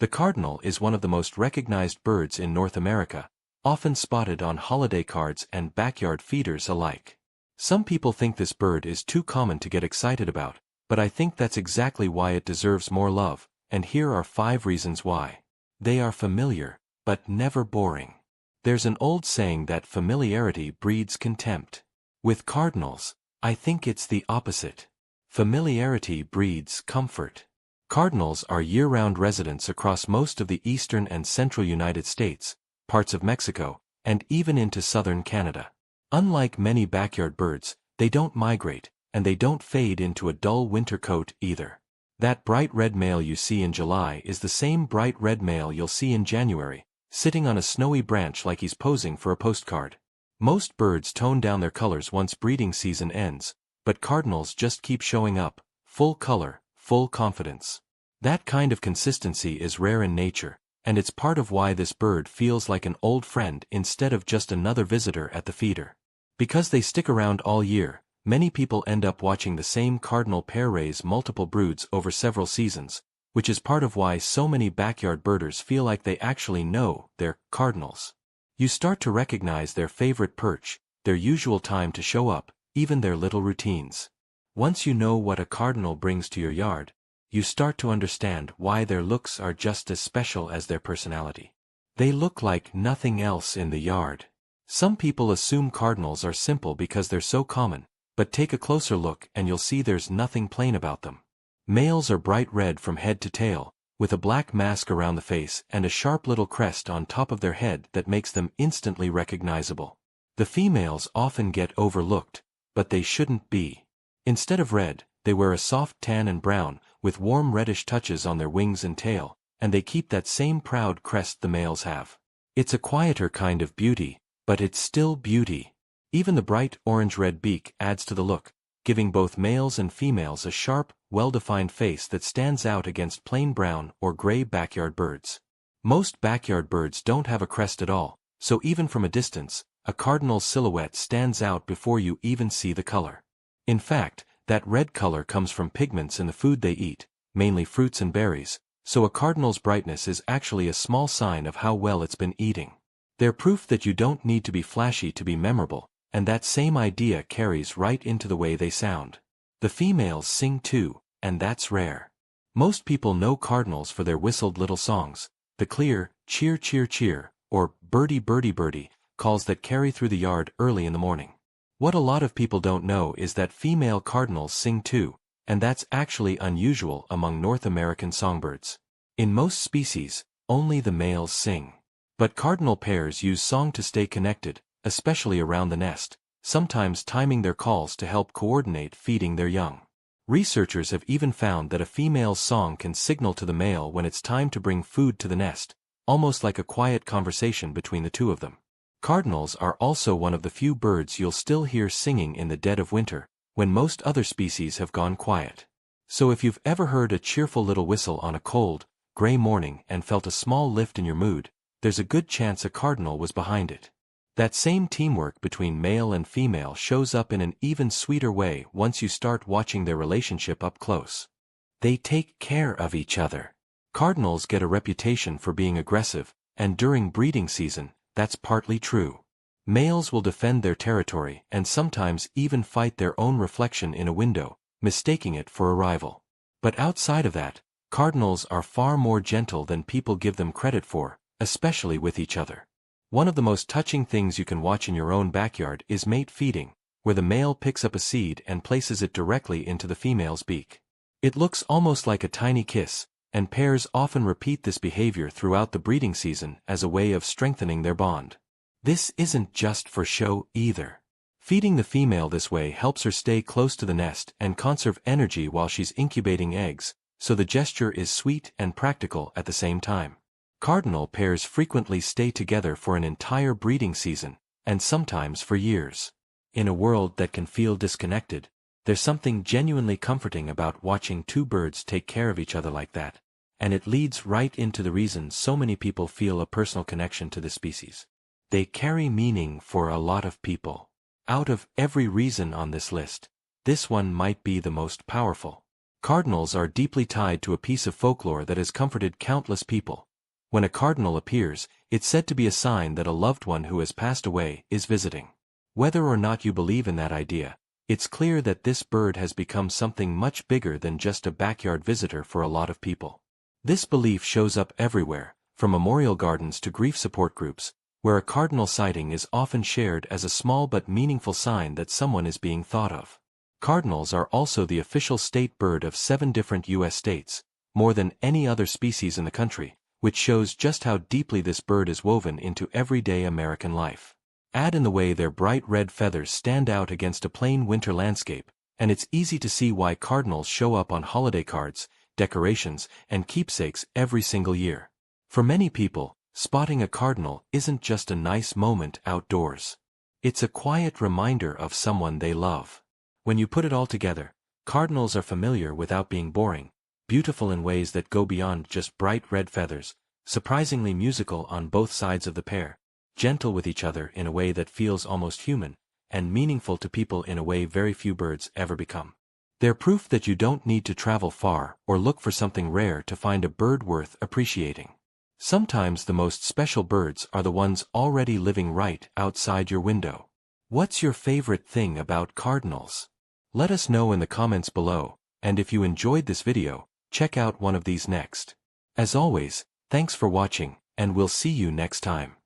The cardinal is one of the most recognized birds in North America, often spotted on holiday cards and backyard feeders alike. Some people think this bird is too common to get excited about, but I think that's exactly why it deserves more love, and here are 5 reasons why. They are familiar, but never boring. There's an old saying that familiarity breeds contempt. With cardinals, I think it's the opposite. Familiarity breeds comfort. Cardinals are year-round residents across most of the eastern and central United States, parts of Mexico, and even into southern Canada. Unlike many backyard birds, they don't migrate, and they don't fade into a dull winter coat either. That bright red male you see in July is the same bright red male you'll see in January, sitting on a snowy branch like he's posing for a postcard. Most birds tone down their colors once breeding season ends, but cardinals just keep showing up, full color, full confidence. That kind of consistency is rare in nature, and it's part of why this bird feels like an old friend instead of just another visitor at the feeder. Because they stick around all year, many people end up watching the same cardinal pair raise multiple broods over several seasons, which is part of why so many backyard birders feel like they actually know their cardinals. You start to recognize their favorite perch, their usual time to show up, even their little routines. Once you know what a cardinal brings to your yard, you start to understand why their looks are just as special as their personality. They look like nothing else in the yard. Some people assume cardinals are simple because they're so common, but take a closer look and you'll see there's nothing plain about them. Males are bright red from head to tail, with a black mask around the face and a sharp little crest on top of their head that makes them instantly recognizable. The females often get overlooked, but they shouldn't be. Instead of red, they wear a soft tan and brown, with warm reddish touches on their wings and tail, and they keep that same proud crest the males have. It's a quieter kind of beauty, but it's still beauty. Even the bright orange-red beak adds to the look, giving both males and females a sharp, well-defined face that stands out against plain brown or gray backyard birds. Most backyard birds don't have a crest at all, so even from a distance, a cardinal's silhouette stands out before you even see the color. In fact, that red color comes from pigments in the food they eat, mainly fruits and berries, so a cardinal's brightness is actually a small sign of how well it's been eating. They're proof that you don't need to be flashy to be memorable, and that same idea carries right into the way they sound. The females sing too, and that's rare. Most people know cardinals for their whistled little songs, the clear, cheer cheer cheer, or birdie birdie birdie, calls that carry through the yard early in the morning. What a lot of people don't know is that female cardinals sing too, and that's actually unusual among North American songbirds. In most species, only the males sing. But cardinal pairs use song to stay connected, especially around the nest, sometimes timing their calls to help coordinate feeding their young. Researchers have even found that a female's song can signal to the male when it's time to bring food to the nest, almost like a quiet conversation between the two of them. Cardinals are also one of the few birds you'll still hear singing in the dead of winter, when most other species have gone quiet. So if you've ever heard a cheerful little whistle on a cold, gray morning and felt a small lift in your mood, there's a good chance a cardinal was behind it. That same teamwork between male and female shows up in an even sweeter way once you start watching their relationship up close. They take care of each other. Cardinals get a reputation for being aggressive, and during breeding season, that's partly true. Males will defend their territory and sometimes even fight their own reflection in a window, mistaking it for a rival. But outside of that, cardinals are far more gentle than people give them credit for, especially with each other. One of the most touching things you can watch in your own backyard is mate feeding, where the male picks up a seed and places it directly into the female's beak. It looks almost like a tiny kiss, and pairs often repeat this behavior throughout the breeding season as a way of strengthening their bond. This isn't just for show either. Feeding the female this way helps her stay close to the nest and conserve energy while she's incubating eggs, so the gesture is sweet and practical at the same time. Cardinal pairs frequently stay together for an entire breeding season, and sometimes for years. In a world that can feel disconnected, there's something genuinely comforting about watching two birds take care of each other like that, and it leads right into the reason so many people feel a personal connection to this species. They carry meaning for a lot of people. Out of every reason on this list, this one might be the most powerful. Cardinals are deeply tied to a piece of folklore that has comforted countless people. When a cardinal appears, it's said to be a sign that a loved one who has passed away is visiting. Whether or not you believe in that idea, it's clear that this bird has become something much bigger than just a backyard visitor for a lot of people. This belief shows up everywhere, from memorial gardens to grief support groups, where a cardinal sighting is often shared as a small but meaningful sign that someone is being thought of. Cardinals are also the official state bird of 7 different U.S. states, more than any other species in the country, which shows just how deeply this bird is woven into everyday American life. Add in the way their bright red feathers stand out against a plain winter landscape, and it's easy to see why cardinals show up on holiday cards, decorations, and keepsakes every single year. For many people, spotting a cardinal isn't just a nice moment outdoors. It's a quiet reminder of someone they love. When you put it all together, cardinals are familiar without being boring, beautiful in ways that go beyond just bright red feathers, surprisingly musical on both sides of the pair, gentle with each other in a way that feels almost human, and meaningful to people in a way very few birds ever become. They're proof that you don't need to travel far or look for something rare to find a bird worth appreciating. Sometimes the most special birds are the ones already living right outside your window. What's your favorite thing about cardinals? Let us know in the comments below, and if you enjoyed this video, check out one of these next. As always, thanks for watching, and we'll see you next time.